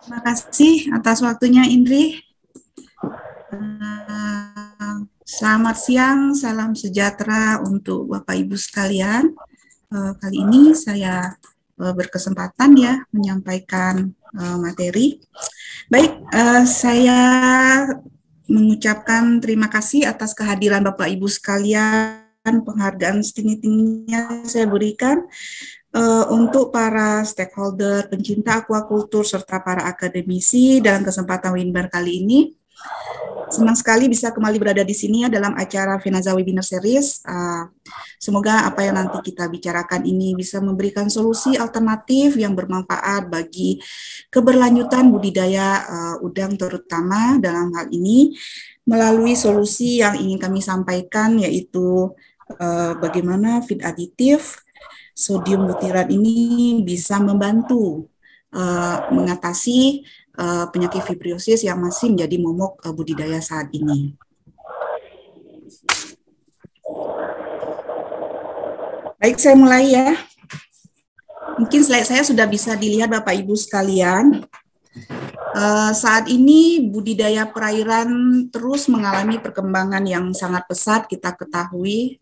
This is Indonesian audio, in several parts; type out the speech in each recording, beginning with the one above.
Terima kasih atas waktunya, Indri. Selamat siang, salam sejahtera untuk Bapak Ibu sekalian. Kali ini saya berkesempatan ya menyampaikan materi. Baik, saya mengucapkan terima kasih atas kehadiran Bapak Ibu sekalian. Penghargaan setinggi-tingginya saya berikan untuk para stakeholder, pencinta aquaculture, serta para akademisi dalam kesempatan webinar kali ini. Senang sekali bisa kembali berada di sini ya dalam acara Finaza Webinar Series. Semoga apa yang nanti kita bicarakan ini bisa memberikan solusi alternatif yang bermanfaat bagi keberlanjutan budidaya udang, terutama dalam hal ini melalui solusi yang ingin kami sampaikan, yaitu bagaimana feed aditif sodium butirat ini bisa membantu mengatasi penyakit fibriosis yang masih menjadi momok budidaya saat ini. Baik, saya mulai ya. Mungkin slide saya sudah bisa dilihat Bapak Ibu sekalian. Saat ini budidaya perairan terus mengalami perkembangan yang sangat pesat. Kita ketahui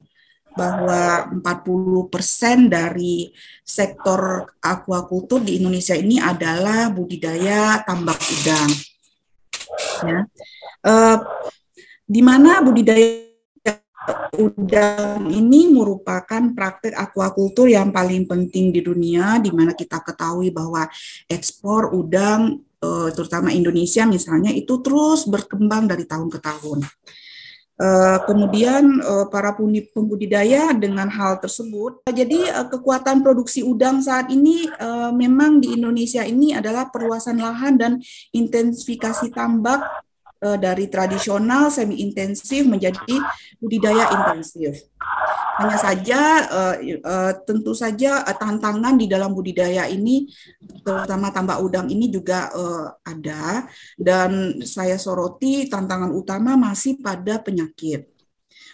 bahwa 40% dari sektor aquaculture di Indonesia ini adalah budidaya tambak udang. Ya. Di mana budidaya udang ini merupakan praktek aquaculture yang paling penting di dunia, di mana kita ketahui bahwa ekspor udang, terutama Indonesia misalnya, itu terus berkembang dari tahun ke tahun. Kemudian para pembudidaya dengan hal tersebut, jadi kekuatan produksi udang saat ini memang di Indonesia ini adalah perluasan lahan dan intensifikasi tambak dari tradisional semi intensif menjadi budidaya intensif. Hanya saja tentu saja tantangan di dalam budidaya ini, terutama tambak udang ini juga ada, dan saya soroti tantangan utama masih pada penyakit.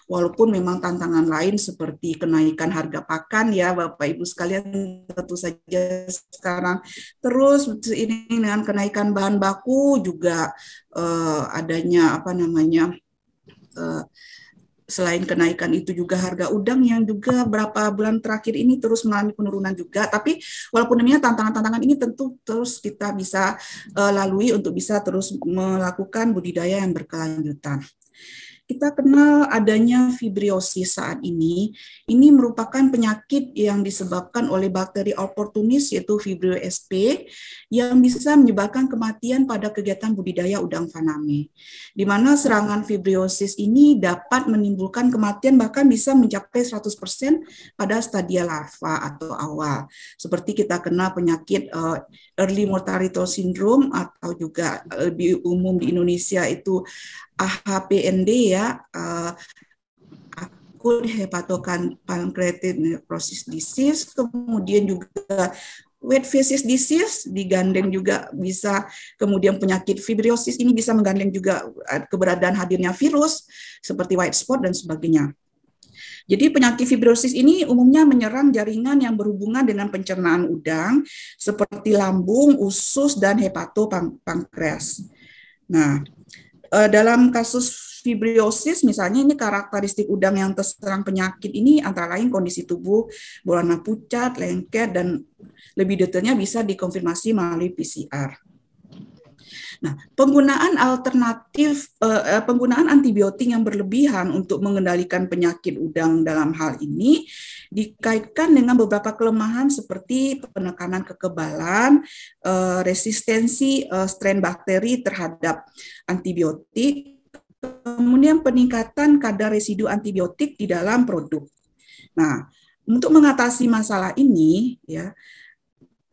Walaupun memang tantangan lain seperti kenaikan harga pakan ya Bapak Ibu sekalian, tentu saja sekarang terus ini dengan kenaikan bahan baku juga adanya selain kenaikan itu juga harga udang yang juga berapa bulan terakhir ini terus mengalami penurunan juga. Tapi walaupun demikian tantangan-tantangan ini tentu terus kita bisa lalui untuk bisa terus melakukan budidaya yang berkelanjutan. Kita kenal adanya fibriosis saat ini. Ini merupakan penyakit yang disebabkan oleh bakteri oportunis, yaitu Vibrio sp, yang bisa menyebabkan kematian pada kegiatan budidaya udang faname. Di mana serangan fibriosis ini dapat menimbulkan kematian bahkan bisa mencapai 100% pada stadia larva atau awal. Seperti kita kenal penyakit early mortality syndrome, atau juga lebih umum di Indonesia itu AHPND ya, akut hepatopancreatic necrosis disease, kemudian juga wet phases disease digandeng juga bisa, kemudian penyakit fibriosis ini bisa menggandeng juga keberadaan hadirnya virus seperti white spot dan sebagainya. Jadi penyakit fibrosis ini umumnya menyerang jaringan yang berhubungan dengan pencernaan udang seperti lambung, usus, dan hepatopankreas. Nah, dalam kasus fibriosis misalnya ini karakteristik udang yang terserang penyakit ini antara lain kondisi tubuh berwarna pucat, lengket, dan lebih detailnya bisa dikonfirmasi melalui PCR. Nah, penggunaan antibiotik yang berlebihan untuk mengendalikan penyakit udang dalam hal ini dikaitkan dengan beberapa kelemahan seperti penekanan kekebalan, resistensi strain bakteri terhadap antibiotik, kemudian peningkatan kadar residu antibiotik di dalam produk. Nah, untuk mengatasi masalah ini, ya,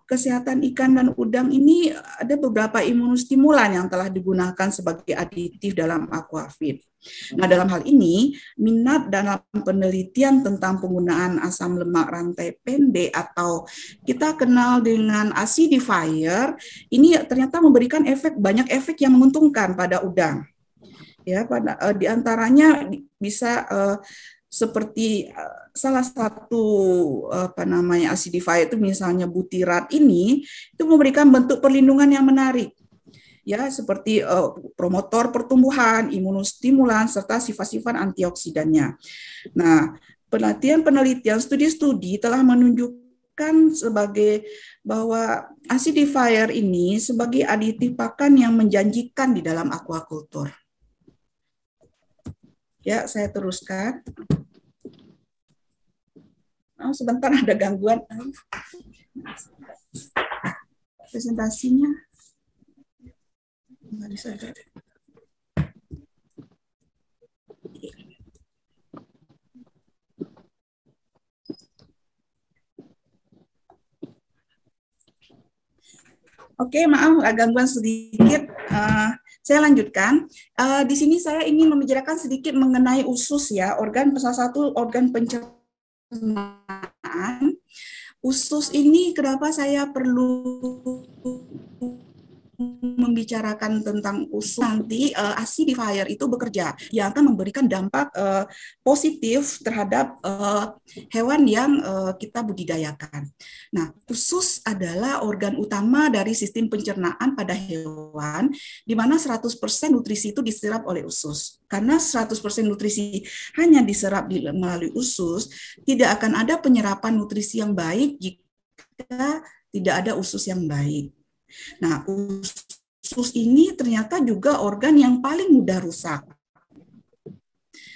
kesehatan ikan dan udang ini ada beberapa imunostimulan yang telah digunakan sebagai aditif dalam aquafeed. Nah, dalam hal ini, minat dalam penelitian tentang penggunaan asam lemak rantai pendek atau kita kenal dengan acidifier, ini ternyata memberikan banyak efek yang menguntungkan pada udang. Ya, di antaranya bisa seperti salah satu acidifier itu misalnya butirat ini itu memberikan bentuk perlindungan yang menarik ya seperti promotor pertumbuhan, imunostimulan serta sifat-sifat antioksidannya. Nah, penelitian studi-studi telah menunjukkan sebagai bahwa acidifier ini sebagai aditif pakan yang menjanjikan di dalam aquaculture. Ya, saya teruskan. Oh, sebentar ada gangguan. Presentasinya. Nggak bisa. Oke, maaf gangguan sedikit. Saya lanjutkan. Di sini saya ingin membicarakan sedikit mengenai usus ya, salah satu organ pencernaan. Usus ini kenapa saya perlu membicarakan tentang usus nanti acidifier itu bekerja yang akan memberikan dampak positif terhadap hewan yang kita budidayakan. Nah, usus adalah organ utama dari sistem pencernaan pada hewan di mana 100% nutrisi itu diserap oleh usus. Karena 100% nutrisi hanya diserap melalui usus, tidak akan ada penyerapan nutrisi yang baik jika tidak ada usus yang baik. Nah, usus ini ternyata juga organ yang paling mudah rusak.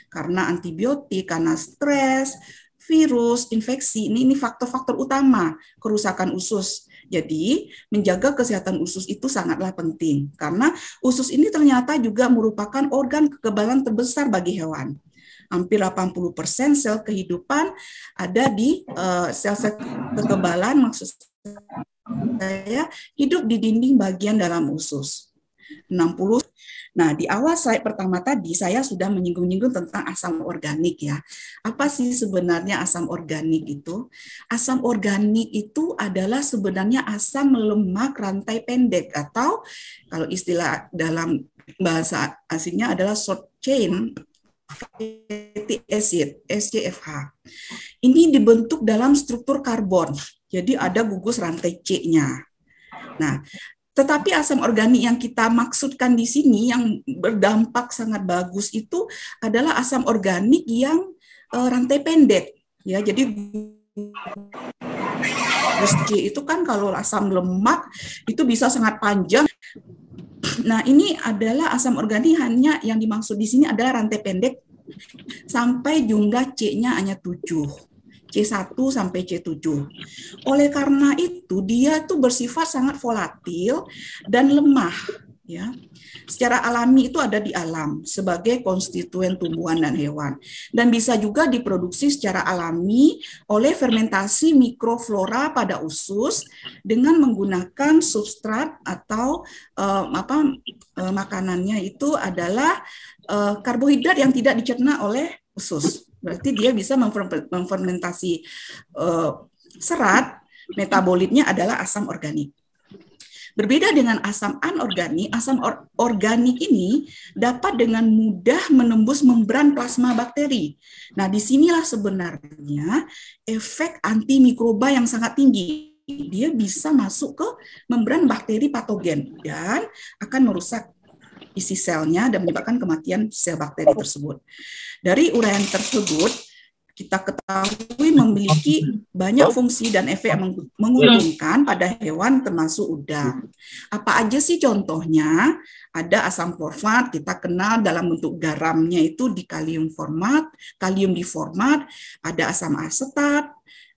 Karena antibiotik, karena stres, virus, infeksi, ini faktor-faktor utama kerusakan usus. Jadi, menjaga kesehatan usus itu sangatlah penting. Karena usus ini ternyata juga merupakan organ kekebalan terbesar bagi hewan. Hampir 80% sel kehidupan ada di sel-sel kekebalan, maksud saya hidup di dinding bagian dalam usus. 60. Nah, di awal slide pertama tadi saya sudah menyinggung-nyinggung tentang asam organik ya. Apa sih sebenarnya asam organik itu? Asam organik itu adalah sebenarnya asam lemak rantai pendek atau kalau istilah dalam bahasa asingnya adalah short chain fatty acid, SCFH. Ini dibentuk dalam struktur karbon. Jadi ada gugus rantai C-nya. Nah, tetapi asam organik yang kita maksudkan di sini yang berdampak sangat bagus itu adalah asam organik yang rantai pendek. Ya, jadi gugus C itu kan kalau asam lemak itu bisa sangat panjang. Nah, ini adalah asam organik hanya yang dimaksud di sini adalah rantai pendek sampai jumlah C-nya hanya 7. C1 sampai C7. Oleh karena itu, dia tuh bersifat sangat volatil dan lemah. Ya. Secara alami itu ada di alam sebagai konstituen tumbuhan dan hewan. Dan bisa juga diproduksi secara alami oleh fermentasi mikroflora pada usus dengan menggunakan substrat atau makanannya itu adalah karbohidrat yang tidak dicerna oleh usus. Berarti dia bisa memfermentasi serat, metabolitnya adalah asam organik. Berbeda dengan asam anorganik, asam organik ini dapat dengan mudah menembus membran plasma bakteri. Nah, disinilah sebenarnya efek antimikroba yang sangat tinggi. Dia bisa masuk ke membran bakteri patogen dan akan merusak isi selnya dan menyebabkan kematian sel bakteri tersebut. Dari uraian tersebut, kita ketahui memiliki banyak fungsi dan efek yang menguntungkan pada hewan termasuk udang. Apa aja sih contohnya? Ada asam format, kita kenal dalam bentuk garamnya itu di kalium diformat, ada asam asetat,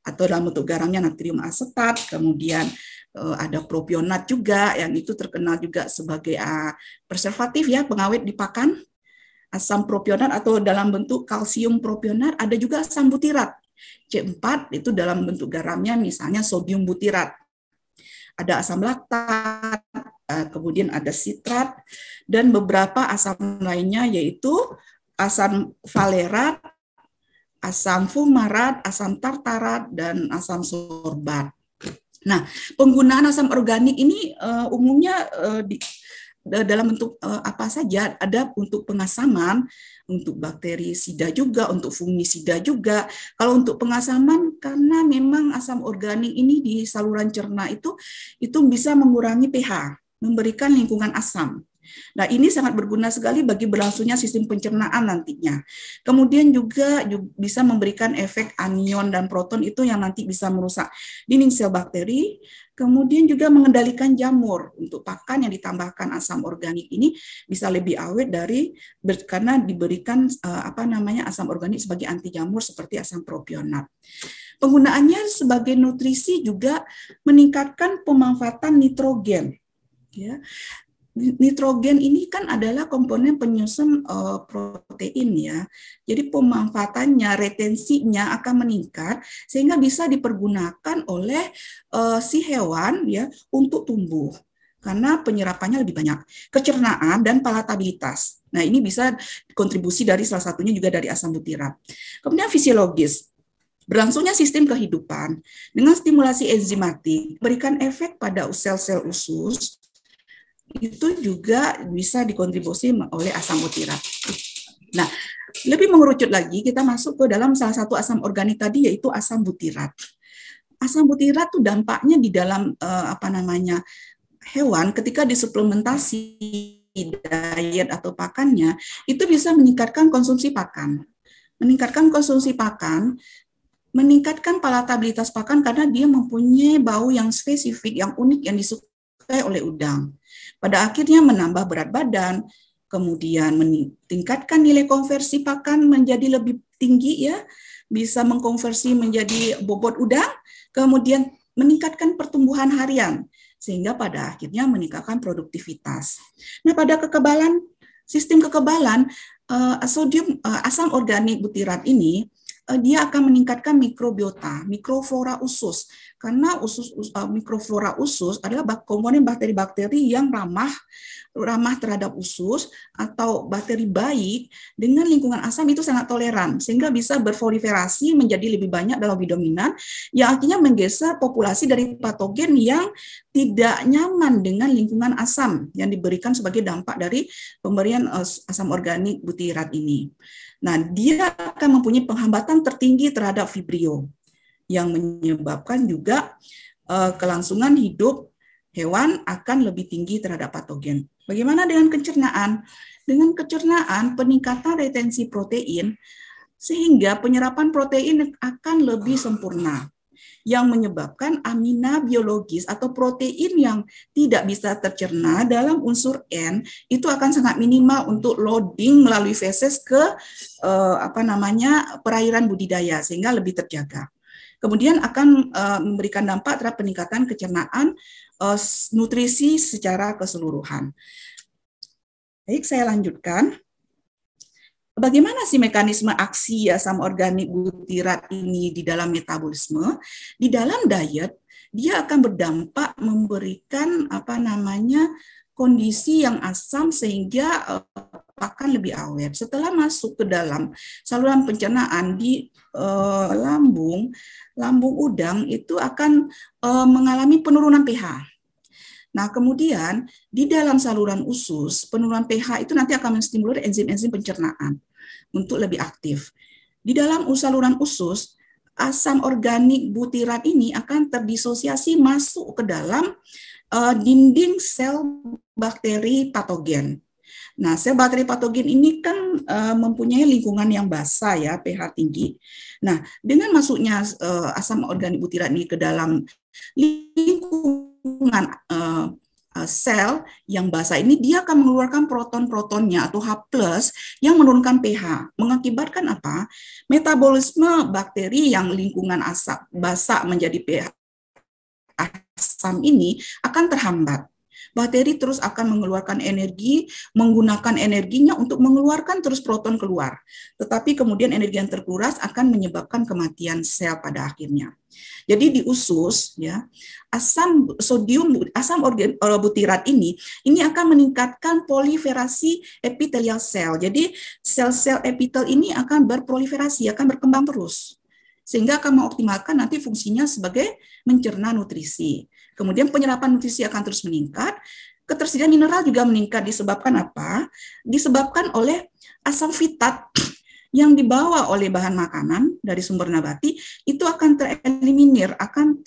atau dalam bentuk garamnya natrium asetat, kemudian ada propionat juga, yang itu terkenal juga sebagai preservatif ya, pengawet di pakan. Asam propionat atau dalam bentuk kalsium propionat, ada juga asam butirat. C4 itu dalam bentuk garamnya misalnya sodium butirat. Ada asam laktat, kemudian ada sitrat, dan beberapa asam lainnya yaitu asam valerat, asam fumarat, asam tartarat, dan asam sorbat. Nah, penggunaan asam organik ini umumnya dalam bentuk apa saja, ada untuk pengasaman, untuk bakterisida juga, untuk fungisida juga. Kalau untuk pengasaman, karena memang asam organik ini di saluran cerna itu bisa mengurangi pH. memberikan lingkungan asam. Nah, ini sangat berguna sekali bagi berlangsungnya sistem pencernaan nantinya. Kemudian juga bisa memberikan efek anion dan proton itu yang nanti bisa merusak dinding sel bakteri. Kemudian juga mengendalikan jamur untuk pakan yang ditambahkan asam organik ini bisa lebih awet karena diberikan asam organik sebagai anti jamur seperti asam propionat. Penggunaannya sebagai nutrisi juga meningkatkan pemanfaatan nitrogen. Ya, nitrogen ini kan adalah komponen penyusun protein ya. Jadi pemanfaatannya, retensinya akan meningkat sehingga bisa dipergunakan oleh si hewan ya untuk tumbuh karena penyerapannya lebih banyak. Kecernaan dan palatabilitas. Nah, ini bisa kontribusi dari salah satunya juga dari asam butirat. Kemudian fisiologis. Berlangsungnya sistem kehidupan dengan stimulasi enzimatik berikan efek pada sel-sel usus itu juga bisa dikontribusi oleh asam butirat. Nah, lebih mengerucut lagi, kita masuk ke dalam salah satu asam organik tadi, yaitu asam butirat. Asam butirat itu dampaknya di dalam hewan ketika disuplementasi diet atau pakannya, itu bisa meningkatkan konsumsi pakan. Meningkatkan konsumsi pakan, meningkatkan palatabilitas pakan karena dia mempunyai bau yang spesifik, yang unik, yang disukai oleh udang. Pada akhirnya menambah berat badan, kemudian meningkatkan nilai konversi pakan menjadi lebih tinggi ya, bisa mengkonversi menjadi bobot udang, kemudian meningkatkan pertumbuhan harian, sehingga pada akhirnya meningkatkan produktivitas. Nah, pada kekebalan, sistem kekebalan, asam organik butirat ini, dia akan meningkatkan mikrobiota, mikroflora usus. Karena mikroflora usus adalah komponen bakteri-bakteri yang ramah terhadap usus atau bakteri baik dengan lingkungan asam itu sangat toleran sehingga bisa berproliferasi menjadi lebih banyak dalam lebih dominan yang akhirnya menggeser populasi dari patogen yang tidak nyaman dengan lingkungan asam yang diberikan sebagai dampak dari pemberian asam organik butirat ini. Nah, dia akan mempunyai penghambatan tertinggi terhadap vibrio yang menyebabkan juga kelangsungan hidup hewan akan lebih tinggi terhadap patogen. Bagaimana dengan pencernaan? Dengan pencernaan, peningkatan retensi protein sehingga penyerapan protein akan lebih sempurna yang menyebabkan amina biologis atau protein yang tidak bisa tercerna dalam unsur N itu akan sangat minimal untuk loading melalui feses ke perairan budidaya sehingga lebih terjaga. Kemudian akan memberikan dampak terhadap peningkatan kecernaan nutrisi secara keseluruhan. Baik, saya lanjutkan. Bagaimana sih mekanisme aksi asam organik butirat ini di dalam metabolisme? Di dalam diet, dia akan berdampak memberikan kondisi yang asam sehingga pakan lebih awet. Setelah masuk ke dalam saluran pencernaan di lambung udang itu akan mengalami penurunan pH. Nah, kemudian di dalam saluran usus, penurunan pH itu nanti akan menstimulir enzim-enzim pencernaan untuk lebih aktif. Di dalam saluran usus, asam organik butirat ini akan terdisosiasi masuk ke dalam dinding sel bakteri patogen. Nah, sel bakteri patogen ini kan mempunyai lingkungan yang basah ya, pH tinggi. Nah, dengan masuknya asam organik butirat ini ke dalam lingkungan sel yang basah ini, dia akan mengeluarkan proton-protonnya atau H+ yang menurunkan pH. Mengakibatkan apa? Metabolisme bakteri yang lingkungan asam basah menjadi pH asam ini akan terhambat. Bakteri terus akan mengeluarkan energi, menggunakan energinya untuk mengeluarkan terus proton keluar. Tetapi kemudian energi yang terkuras akan menyebabkan kematian sel pada akhirnya. Jadi di usus ya, asam organik butirat ini akan meningkatkan proliferasi epitelial sel. Jadi sel-sel epitel ini akan berproliferasi, akan berkembang terus. Sehingga akan mengoptimalkan nanti fungsinya sebagai mencerna nutrisi. Kemudian penyerapan nutrisi akan terus meningkat, ketersediaan mineral juga meningkat disebabkan apa? Disebabkan oleh asam fitat yang dibawa oleh bahan makanan dari sumber nabati itu akan tereliminir, akan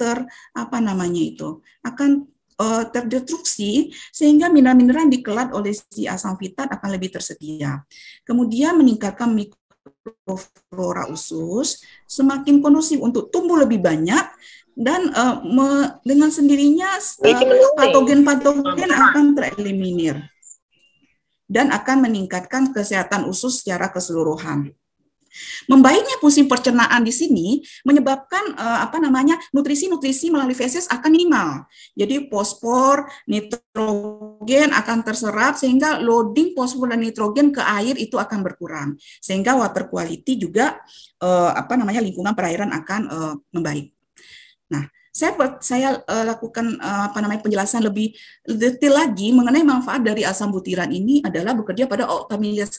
terdestruksi sehingga mineral-mineral yang dikelat oleh si asam fitat akan lebih tersedia. Kemudian meningkatkan mikroflora usus, semakin kondusif untuk tumbuh lebih banyak dan dengan sendirinya patogen-patogen akan tereliminir dan akan meningkatkan kesehatan usus secara keseluruhan. Membaiknya fungsi pencernaan di sini menyebabkan nutrisi-nutrisi melalui feses akan minimal. Jadi fosfor, nitrogen akan terserap sehingga loading fosfor dan nitrogen ke air itu akan berkurang. Sehingga water quality juga lingkungan perairan akan membaik. Nah, saya lakukan penjelasan lebih detail lagi mengenai manfaat dari asam butiran ini adalah bekerja pada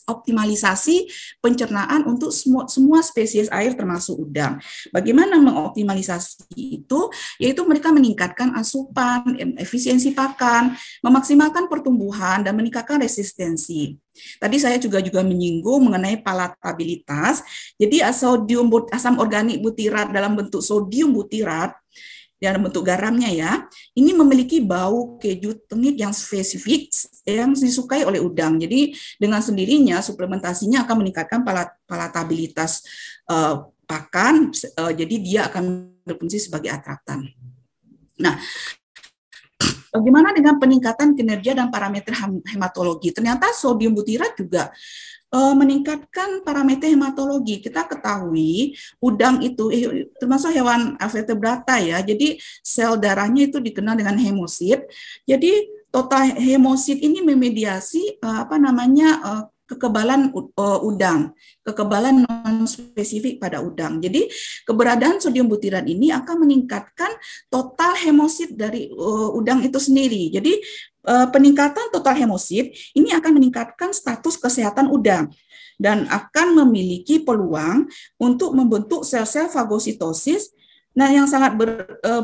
optimalisasi pencernaan untuk semua spesies air termasuk udang. Bagaimana mengoptimalisasi itu? Yaitu mereka meningkatkan asupan, efisiensi pakan, memaksimalkan pertumbuhan dan meningkatkan resistensi. Tadi saya juga menyinggung mengenai palatabilitas. Jadi asam organik butirat dalam bentuk sodium butirat dalam bentuk garamnya ya, ini memiliki bau keju tengik yang spesifik yang disukai oleh udang. Jadi dengan sendirinya suplementasinya akan meningkatkan palatabilitas pakan, jadi dia akan berfungsi sebagai atraktan. Nah, bagaimana dengan peningkatan kinerja dan parameter hematologi? Ternyata sodium butirat juga meningkatkan parameter hematologi. Kita ketahui udang itu termasuk hewan vertebrata ya. Jadi sel darahnya itu dikenal dengan hemosit. Jadi total hemosit ini memediasi kekebalan udang, kekebalan non spesifik pada udang. Jadi keberadaan sodium butirat ini akan meningkatkan total hemosit dari udang itu sendiri. Jadi peningkatan total hemosit ini akan meningkatkan status kesehatan udang dan akan memiliki peluang untuk membentuk sel-sel fagositosis yang sangat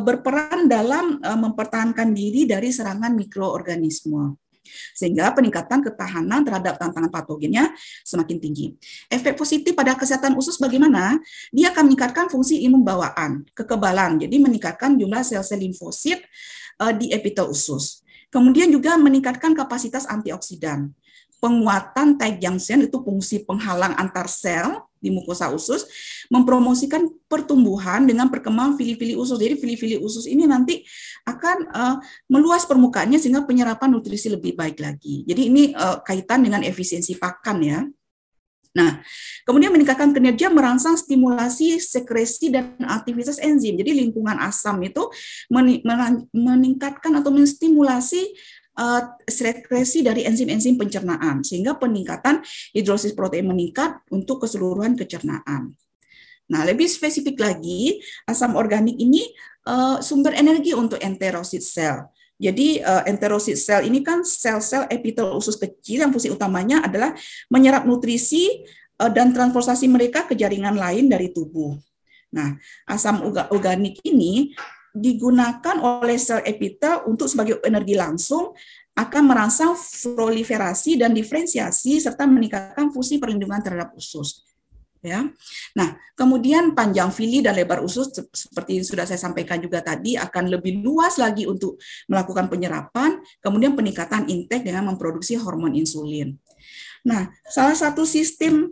berperan dalam mempertahankan diri dari serangan mikroorganisme. Sehingga peningkatan ketahanan terhadap tantangan patogennya semakin tinggi. Efek positif pada kesehatan usus bagaimana? Dia akan meningkatkan fungsi imun bawaan, kekebalan, jadi meningkatkan jumlah sel-sel limfosit di epitel usus. Kemudian juga meningkatkan kapasitas antioksidan. Penguatan tight junction itu fungsi penghalang antar sel di mukosa usus, mempromosikan pertumbuhan dengan perkembangan fili-fili usus. Jadi fili-fili usus ini nanti akan meluas permukaannya sehingga penyerapan nutrisi lebih baik lagi. Jadi ini kaitan dengan efisiensi pakan ya. Nah, kemudian meningkatkan kinerja merangsang stimulasi sekresi dan aktivitas enzim. Jadi lingkungan asam itu meningkatkan atau menstimulasi sekresi dari enzim-enzim pencernaan sehingga peningkatan hidrolisis protein meningkat untuk keseluruhan pencernaan. Nah, lebih spesifik lagi, asam organik ini sumber energi untuk enterosit sel. Jadi enterosit sel ini kan sel-sel epitel usus kecil yang fungsi utamanya adalah menyerap nutrisi dan transportasi mereka ke jaringan lain dari tubuh. Nah, asam organik ini digunakan oleh sel epitel untuk sebagai energi langsung, akan merangsang proliferasi dan diferensiasi serta meningkatkan fungsi perlindungan terhadap usus. Ya. Nah, kemudian panjang fili dan lebar usus seperti yang sudah saya sampaikan juga tadi akan lebih luas lagi untuk melakukan penyerapan, kemudian peningkatan intake dengan memproduksi hormon insulin. Nah, salah satu sistem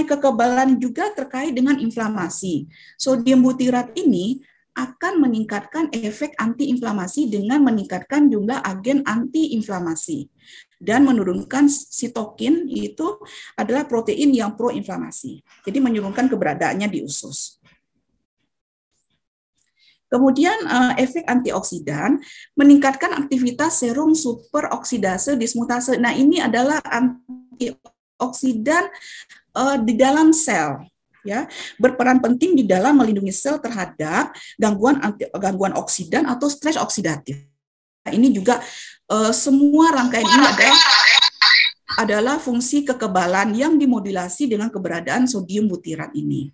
kekebalan juga terkait dengan inflamasi. Sodium butirat ini akan meningkatkan efek antiinflamasi dengan meningkatkan jumlah agen antiinflamasi dan menurunkan sitokin, itu adalah protein yang proinflamasi. Jadi menurunkan keberadaannya di usus. Kemudian efek antioksidan meningkatkan aktivitas serum superoksidase dismutase. Nah, ini adalah antioksidan di dalam sel. Ya, berperan penting di dalam melindungi sel terhadap gangguan oksidan atau stres oksidatif. Nah, ini juga semua rangkaian ini adalah fungsi kekebalan yang dimodulasi dengan keberadaan sodium butirat ini.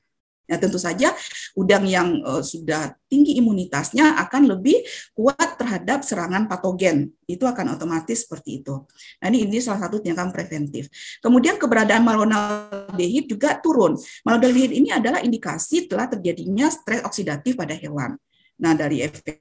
Nah, tentu saja udang yang sudah tinggi imunitasnya akan lebih kuat terhadap serangan patogen. Itu akan otomatis seperti itu. Nah, ini salah satu tindakan preventif. Kemudian keberadaan malonaldehid juga turun. Malonaldehid ini adalah indikasi telah terjadinya stres oksidatif pada hewan. Nah, dari efek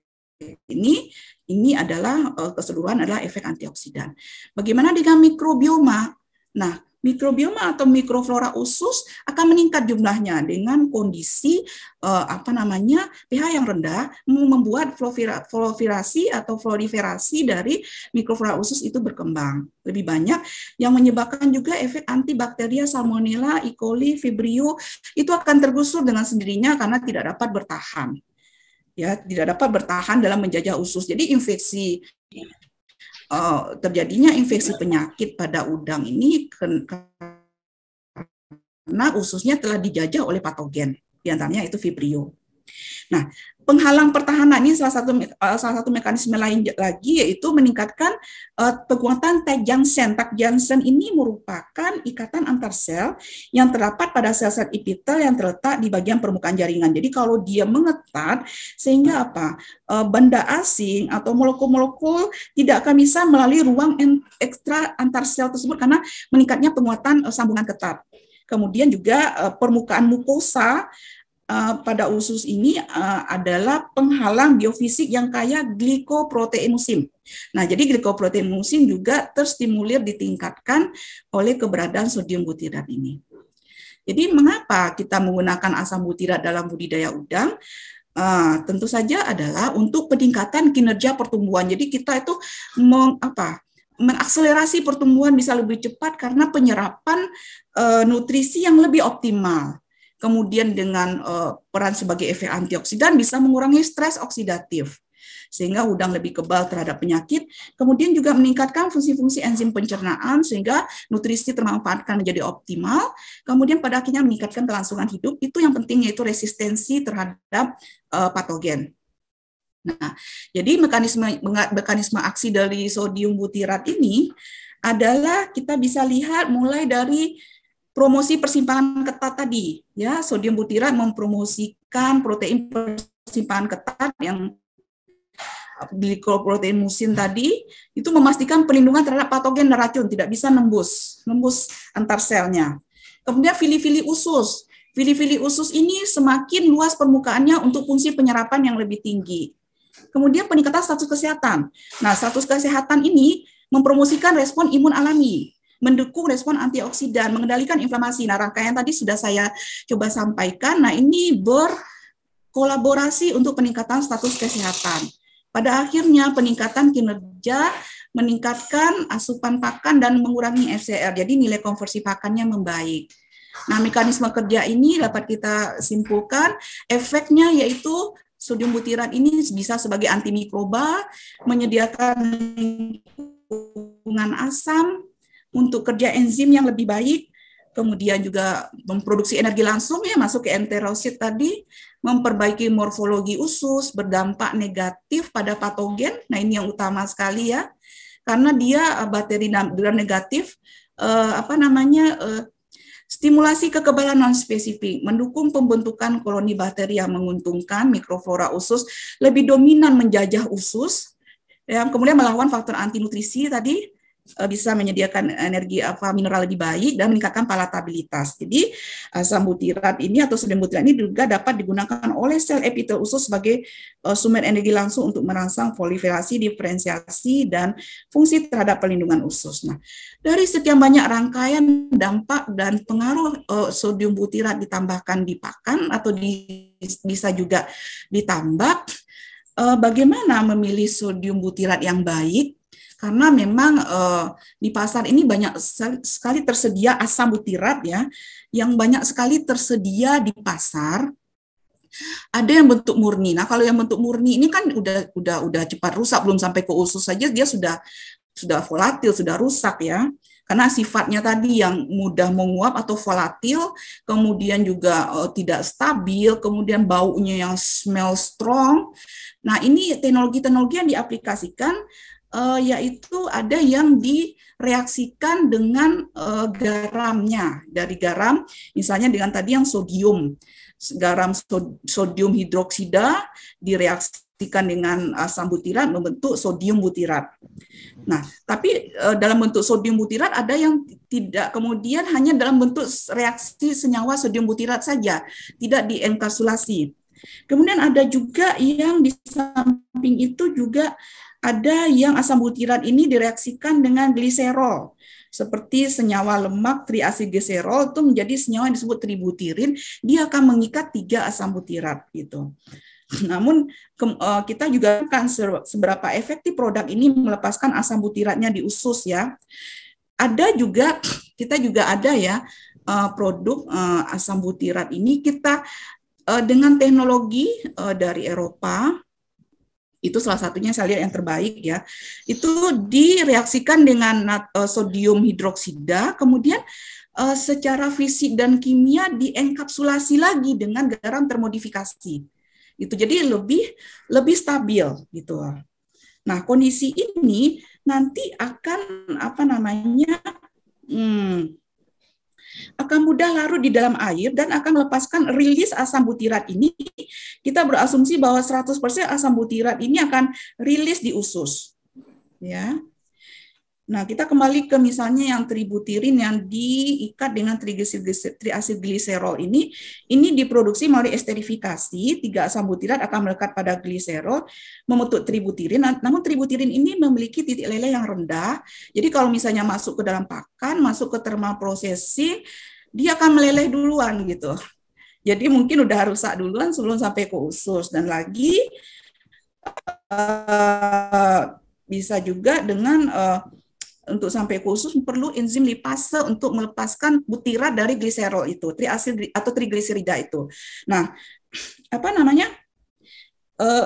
ini adalah keseluruhan adalah efek antioksidan. Bagaimana dengan mikrobioma? Nah, mikrobioma atau mikroflora usus akan meningkat jumlahnya dengan kondisi pH yang rendah, membuat proliferasi atau proliferasi dari mikroflora usus itu berkembang lebih banyak, yang menyebabkan juga efek antibakteria Salmonella, E. coli, Vibrio itu akan tergusur dengan sendirinya karena tidak dapat bertahan. Ya, tidak dapat bertahan dalam menjajah usus. Jadi terjadinya infeksi penyakit pada udang ini karena ususnya telah dijajah oleh patogen, di antaranya itu Vibrio. Nah, penghalang pertahanan ini salah satu mekanisme lain lagi, yaitu meningkatkan penguatan tag Janssen. Tag Janssen ini merupakan ikatan antar sel yang terdapat pada sel-sel epitel yang terletak di bagian permukaan jaringan. Jadi kalau dia mengetat, sehingga benda asing atau molekul-molekul tidak akan bisa melalui ruang ekstra antar sel tersebut karena meningkatnya penguatan sambungan ketat. Kemudian juga permukaan mukosa pada usus ini adalah penghalang biofisik yang kaya glikoprotein musim. Nah, jadi glikoprotein musim juga terstimulir ditingkatkan oleh keberadaan sodium butirat ini. Jadi mengapa kita menggunakan asam butirat dalam budidaya udang? Tentu saja adalah untuk peningkatan kinerja pertumbuhan. Jadi kita itu mengakselerasi pertumbuhan bisa lebih cepat karena penyerapan nutrisi yang lebih optimal. Kemudian dengan peran sebagai efek antioksidan bisa mengurangi stres oksidatif, sehingga udang lebih kebal terhadap penyakit. Kemudian juga meningkatkan fungsi-fungsi enzim pencernaan, sehingga nutrisi termanfaatkan menjadi optimal. Kemudian pada akhirnya meningkatkan kelangsungan hidup, itu yang penting, yaitu resistensi terhadap patogen. Nah, jadi mekanisme aksi dari sodium butirat ini adalah kita bisa lihat mulai dari promosi persimpangan ketat tadi, ya, sodium butirat mempromosikan protein persimpangan ketat yang glikoprotein musin tadi, itu memastikan perlindungan terhadap patogen dan racun, tidak bisa nembus antar selnya. Kemudian fili-fili usus. Fili-fili usus ini semakin luas permukaannya untuk fungsi penyerapan yang lebih tinggi. Kemudian peningkatan status kesehatan. Nah, status kesehatan ini mempromosikan respon imun alami, mendukung respon antioksidan, mengendalikan inflamasi. Nah, rangkaian tadi sudah saya coba sampaikan. Nah, ini berkolaborasi untuk peningkatan status kesehatan. Pada akhirnya, peningkatan kinerja, meningkatkan asupan pakan, dan mengurangi FCR. Jadi, nilai konversi pakannya membaik. Nah, mekanisme kerja ini dapat kita simpulkan, efeknya yaitu sodium butirat ini bisa sebagai antimikroba, menyediakan lingkungan asam, untuk kerja enzim yang lebih baik, kemudian juga memproduksi energi langsung ya masuk ke enterosit tadi, memperbaiki morfologi usus, berdampak negatif pada patogen. Nah, ini yang utama sekali ya, karena dia bakteri gram negatif stimulasi kekebalan non-spesifik, mendukung pembentukan koloni bakteri yang menguntungkan, mikroflora usus lebih dominan menjajah usus, yang kemudian melawan faktor antinutrisi tadi, bisa menyediakan energi mineral lebih baik dan meningkatkan palatabilitas. Jadi asam butirat ini atau sodium butirat ini juga dapat digunakan oleh sel epitel usus sebagai sumber energi langsung untuk merangsang proliferasi, diferensiasi, dan fungsi terhadap perlindungan usus. Nah, dari sekian banyak rangkaian dampak dan pengaruh sodium butirat ditambahkan di pakan atau bisa juga ditambak, bagaimana memilih sodium butirat yang baik? Karena memang di pasar ini banyak sekali tersedia asam butirat ya, yang banyak sekali tersedia di pasar. Ada yang bentuk murni. Nah, kalau yang bentuk murni ini kan udah cepat rusak, belum sampai ke usus saja dia sudah volatil, sudah rusak ya. Karena sifatnya tadi yang mudah menguap atau volatil, kemudian juga tidak stabil, kemudian baunya yang smell strong. Nah, ini teknologi-teknologi yang diaplikasikan yaitu ada yang direaksikan dengan garamnya, dari garam misalnya dengan tadi yang sodium hidroksida direaksikan dengan asam butirat membentuk sodium butirat. Nah, tapi dalam bentuk sodium butirat ada yang tidak kemudian hanya dalam bentuk reaksi senyawa sodium butirat saja, tidak dienkapsulasi. Kemudian ada juga yang di samping itu juga ada yang asam butirat ini direaksikan dengan gliserol. Seperti senyawa lemak triasilgliserol itu menjadi senyawa yang disebut tributirin, dia akan mengikat 3 asam butirat gitu. Namun kita juga kan seberapa efektif produk ini melepaskan asam butiratnya di usus ya. Ada juga, kita juga ada ya produk asam butirat ini kita dengan teknologi dari Eropa, itu salah satunya saya lihat yang terbaik ya, itu direaksikan dengan sodium hidroksida, kemudian secara fisik dan kimia dienkapsulasi lagi dengan garam termodifikasi. Itu jadi lebih stabil gitu. Nah, kondisi ini nanti akan akan mudah larut di dalam air dan akan melepaskan rilis asam butirat ini. Kita berasumsi bahwa 100% asam butirat ini akan rilis di usus. Ya. Nah, kita kembali ke misalnya yang tributirin yang diikat dengan triasilgliserol ini diproduksi melalui esterifikasi, 3 asam butirat akan melekat pada gliserol, membentuk tributirin, namun tributirin ini memiliki titik leleh yang rendah, jadi kalau misalnya masuk ke dalam pakan, masuk ke thermal processing, dia akan meleleh duluan gitu. Jadi mungkin udah rusak duluan sebelum sampai ke usus, dan lagi bisa juga dengan untuk sampai ke usus perlu enzim lipase untuk melepaskan butirat dari gliserol itu, triasil atau trigliserida itu. Nah,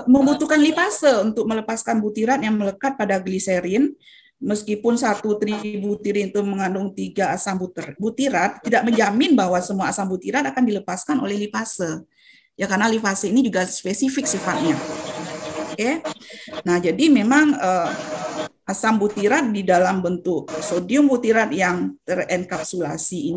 membutuhkan lipase untuk melepaskan butirat yang melekat pada gliserin. Meskipun 1 tributirin itu mengandung 3 asam butirat, tidak menjamin bahwa semua asam butirat akan dilepaskan oleh lipase. Ya, karena lipase ini juga spesifik sifatnya. Oke. Nah, jadi memang asam butirat di dalam bentuk sodium butirat yang terenkapsulasi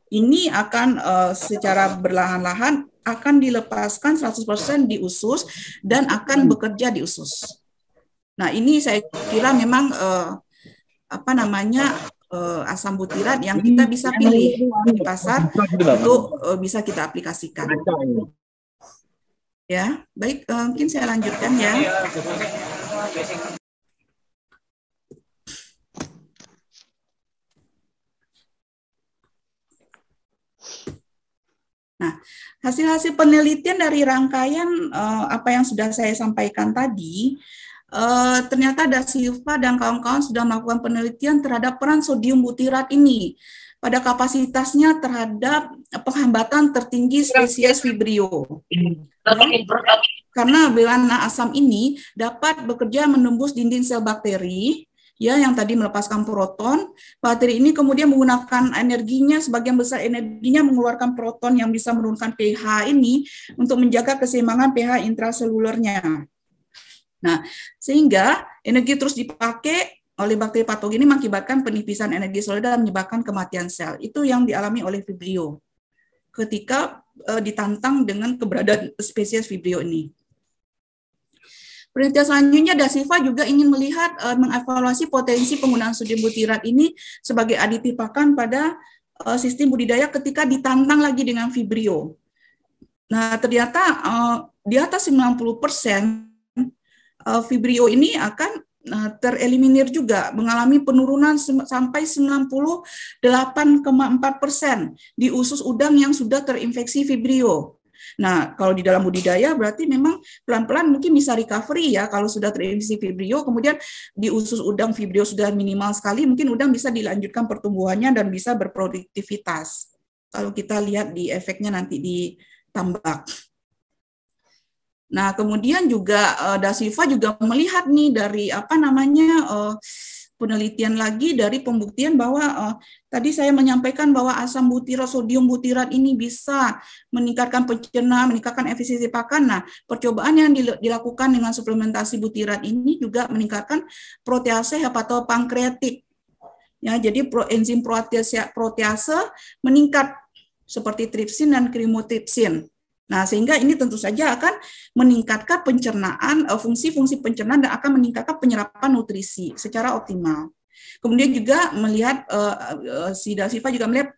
ini akan secara berlahan-lahan akan dilepaskan 100% di usus dan akan bekerja di usus. Nah, ini saya kira memang asam butirat yang kita bisa pilih di pasar untuk bisa kita aplikasikan. Ya, baik, mungkin saya lanjutkan ya. Nah, hasil-hasil penelitian dari rangkaian apa yang sudah saya sampaikan tadi, ternyata Da Silva dan kawan-kawan sudah melakukan penelitian terhadap peran sodium butirat ini pada kapasitasnya terhadap penghambatan tertinggi spesies Vibrio. Karena belahan asam ini dapat bekerja menembus dinding sel bakteri, ya, yang tadi melepaskan proton. Bakteri ini kemudian menggunakan energinya, sebagian besar energinya mengeluarkan proton yang bisa menurunkan pH ini untuk menjaga keseimbangan pH intraselulernya. Nah, sehingga energi terus dipakai oleh bakteri patogen ini mengakibatkan penipisan energi seluler dan menyebabkan kematian sel. Itu yang dialami oleh Vibrio ketika ditantang dengan keberadaan spesies Vibrio ini. Penelitian selanjutnya, Da Silva juga ingin melihat mengevaluasi potensi penggunaan sodium butirat ini sebagai aditif pakan pada sistem budidaya ketika ditantang lagi dengan Vibrio. Nah, ternyata di atas 90% Vibrio ini akan tereliminir juga, mengalami penurunan sampai 98,4% di usus udang yang sudah terinfeksi Vibrio. Nah, kalau di dalam budidaya berarti memang pelan-pelan mungkin bisa recovery ya, kalau sudah terinfeksi Vibrio, kemudian di usus udang Vibrio sudah minimal sekali, mungkin udang bisa dilanjutkan pertumbuhannya dan bisa berproduktivitas. Kalau kita lihat di efeknya nanti di tambak. Nah, kemudian juga Da Silva juga melihat nih dari penelitian lagi dari pembuktian bahwa tadi saya menyampaikan bahwa asam butirat, sodium butirat ini bisa meningkatkan pencernaan, meningkatkan efisiensi pakan. Nah, percobaan yang dilakukan dengan suplementasi butirat ini juga meningkatkan protease hepatopankreatik. Ya, jadi enzim protease meningkat seperti tripsin dan chymotrypsin. Nah, sehingga ini tentu saja akan meningkatkan pencernaan, fungsi-fungsi pencernaan, dan akan meningkatkan penyerapan nutrisi secara optimal. Kemudian juga melihat, si Da Silva juga melihat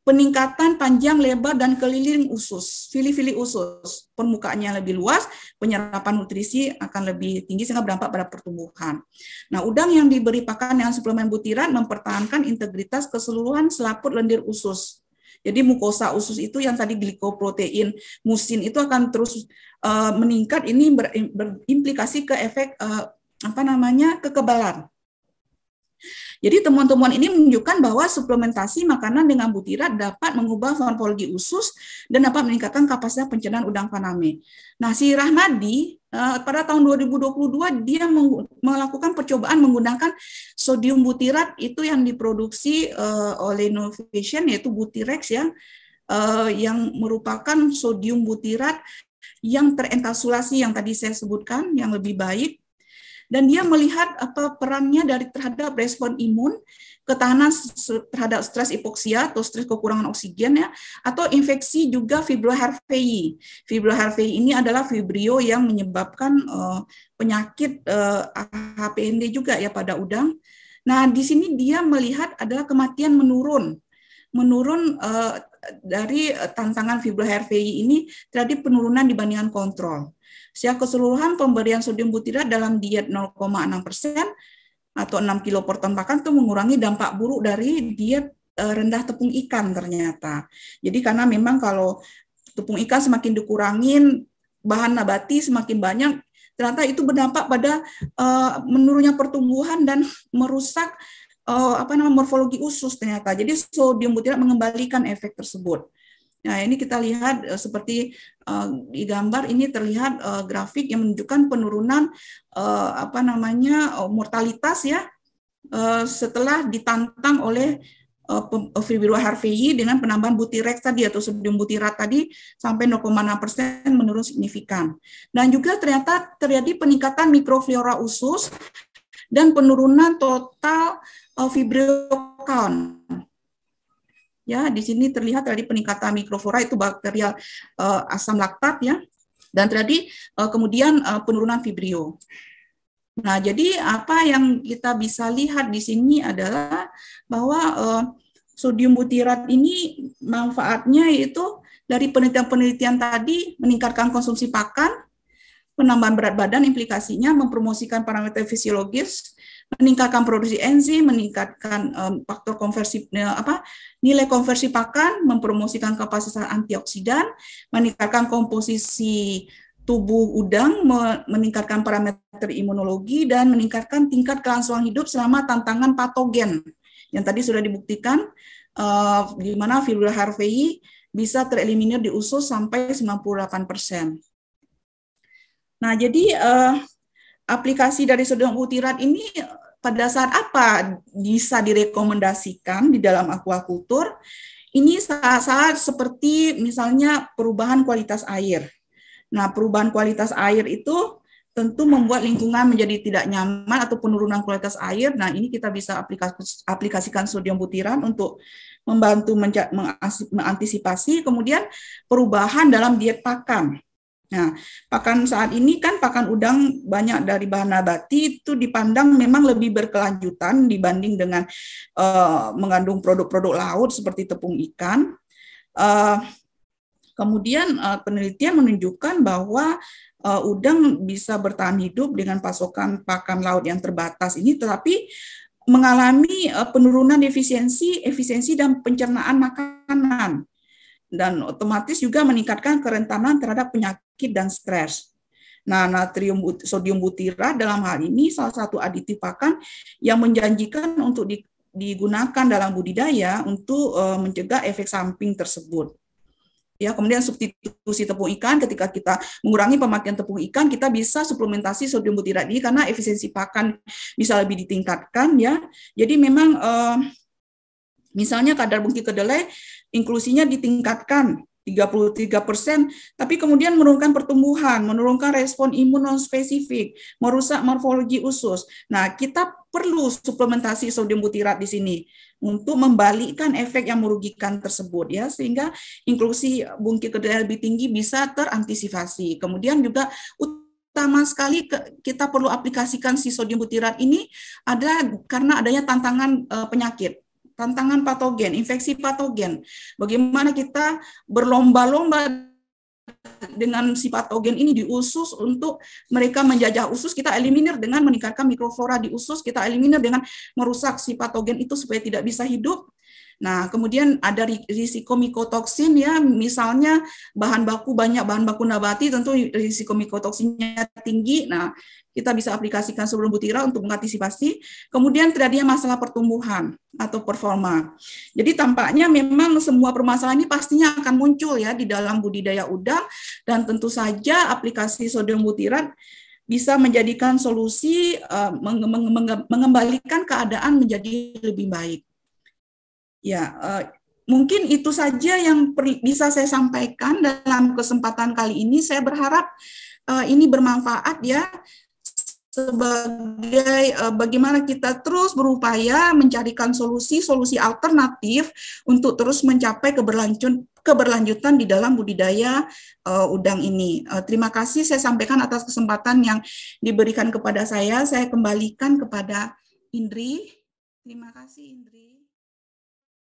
peningkatan panjang, lebar, dan keliling usus, fili-fili usus. Permukaannya lebih luas, penyerapan nutrisi akan lebih tinggi sehingga berdampak pada pertumbuhan. Nah, udang yang diberi pakan dengan suplemen butirat mempertahankan integritas keseluruhan selaput lendir usus. Jadi mukosa usus itu yang tadi glikoprotein musin itu akan terus meningkat. Ini berimplikasi ke efek kekebalan. Jadi temuan-temuan ini menunjukkan bahwa suplementasi makanan dengan butirat dapat mengubah morfologi usus dan dapat meningkatkan kapasitas pencernaan udang faname. Nah, si Rahmadi pada tahun 2022 dia melakukan percobaan menggunakan sodium butirat itu yang diproduksi oleh Innovation, yaitu Butirex ya, yang merupakan sodium butirat yang terenkasulasi yang tadi saya sebutkan, yang lebih baik. Dan dia melihat apa perannya terhadap respon imun, ketahanan terhadap stres hipoksia atau stres kekurangan oksigen ya, atau infeksi juga Fibrio HRVI. Fibrio HRVI ini adalah vibrio yang menyebabkan penyakit HPND juga ya pada udang. Nah, di sini dia melihat adalah kematian menurun dari tantangan Fibrio HRVI ini terjadi penurunan dibandingkan kontrol. Secara keseluruhan pemberian sodium butirat dalam diet 0,6% atau 6 kilo per ton pakan itu mengurangi dampak buruk dari diet rendah tepung ikan ternyata. Jadi karena memang kalau tepung ikan semakin dikurangin, bahan nabati semakin banyak, ternyata itu berdampak pada menurunnya pertumbuhan dan merusak morfologi usus ternyata. Jadi sodium butirat mengembalikan efek tersebut. Nah, ini kita lihat seperti di gambar ini terlihat grafik yang menunjukkan penurunan mortalitas ya setelah ditantang oleh Fibrio HRVI dengan penambahan Butirex tadi atau sodium butirat tadi sampai 0,6% menurun signifikan. Dan juga ternyata terjadi peningkatan mikroflora usus dan penurunan total Vibrio count. Ya, di sini terlihat tadi peningkatan mikroflora itu bakterial asam laktat ya, dan terjadi kemudian penurunan vibrio. Nah, jadi apa yang kita bisa lihat di sini adalah bahwa sodium butirat ini manfaatnya itu dari penelitian-penelitian tadi meningkatkan konsumsi pakan, penambahan berat badan, implikasinya mempromosikan parameter fisiologis, meningkatkan produksi enzim, meningkatkan faktor konversi nilai konversi pakan, mempromosikan kapasitas antioksidan, meningkatkan komposisi tubuh udang, meningkatkan parameter imunologi dan meningkatkan tingkat kelangsungan hidup selama tantangan patogen. Yang tadi sudah dibuktikan di mana Fibrio HRVI bisa tereliminir di usus sampai 98%. Nah, jadi aplikasi dari sodium butirat ini pada saat apa bisa direkomendasikan di dalam aquaculture? Ini saat seperti misalnya perubahan kualitas air. Nah, perubahan kualitas air itu tentu membuat lingkungan menjadi tidak nyaman atau penurunan kualitas air. Nah, ini kita bisa aplikasikan sodium butirat untuk membantu mengantisipasi kemudian perubahan dalam diet pakan. Nah, pakan saat ini kan pakan udang banyak dari bahan nabati itu dipandang memang lebih berkelanjutan dibanding dengan mengandung produk-produk laut seperti tepung ikan. Kemudian penelitian menunjukkan bahwa udang bisa bertahan hidup dengan pasokan pakan laut yang terbatas ini, tetapi mengalami penurunan efisiensi dan pencernaan makanan. Dan otomatis juga meningkatkan kerentanan terhadap penyakit dan stres. Nah, sodium butirat dalam hal ini salah satu aditif pakan yang menjanjikan untuk digunakan dalam budidaya untuk mencegah efek samping tersebut. Ya, kemudian substitusi tepung ikan, ketika kita mengurangi pemakaian tepung ikan, kita bisa suplementasi sodium butirat ini karena efisiensi pakan bisa lebih ditingkatkan ya. Jadi memang misalnya kadar bungki kedelai inklusinya ditingkatkan 33%, tapi kemudian menurunkan pertumbuhan, menurunkan respon imun non-spesifik, merusak morfologi usus. Nah, kita perlu suplementasi sodium butirat di sini untuk membalikkan efek yang merugikan tersebut ya, sehingga inklusi bungki kedelai lebih tinggi bisa terantisipasi. Kemudian juga utama sekali kita perlu aplikasikan si sodium butirat ini ada karena adanya tantangan penyakit. tantangan patogen, infeksi patogen. Bagaimana kita berlomba-lomba dengan si patogen ini di usus untuk mereka menjajah usus, kita eliminir dengan meningkatkan mikroflora di usus, kita eliminir dengan merusak si patogen itu supaya tidak bisa hidup. Nah, kemudian ada risiko mikotoksin ya, misalnya banyak bahan baku nabati, tentu risiko mikotoksinnya tinggi. Nah, kita bisa aplikasikan sebelum butira untuk mengantisipasi. Kemudian terjadinya masalah pertumbuhan atau performa. Jadi tampaknya memang semua permasalahan ini pastinya akan muncul ya di dalam budidaya udang, dan tentu saja aplikasi sodium butirat bisa menjadikan solusi mengembalikan keadaan menjadi lebih baik. Ya, mungkin itu saja yang bisa saya sampaikan dalam kesempatan kali ini. Saya berharap ini bermanfaat ya, sebagai bagaimana kita terus berupaya mencarikan solusi alternatif untuk terus mencapai keberlanjutan di dalam budidaya udang ini. Terima kasih saya sampaikan atas kesempatan yang diberikan kepada saya. Saya kembalikan kepada Indri. Terima kasih Indri.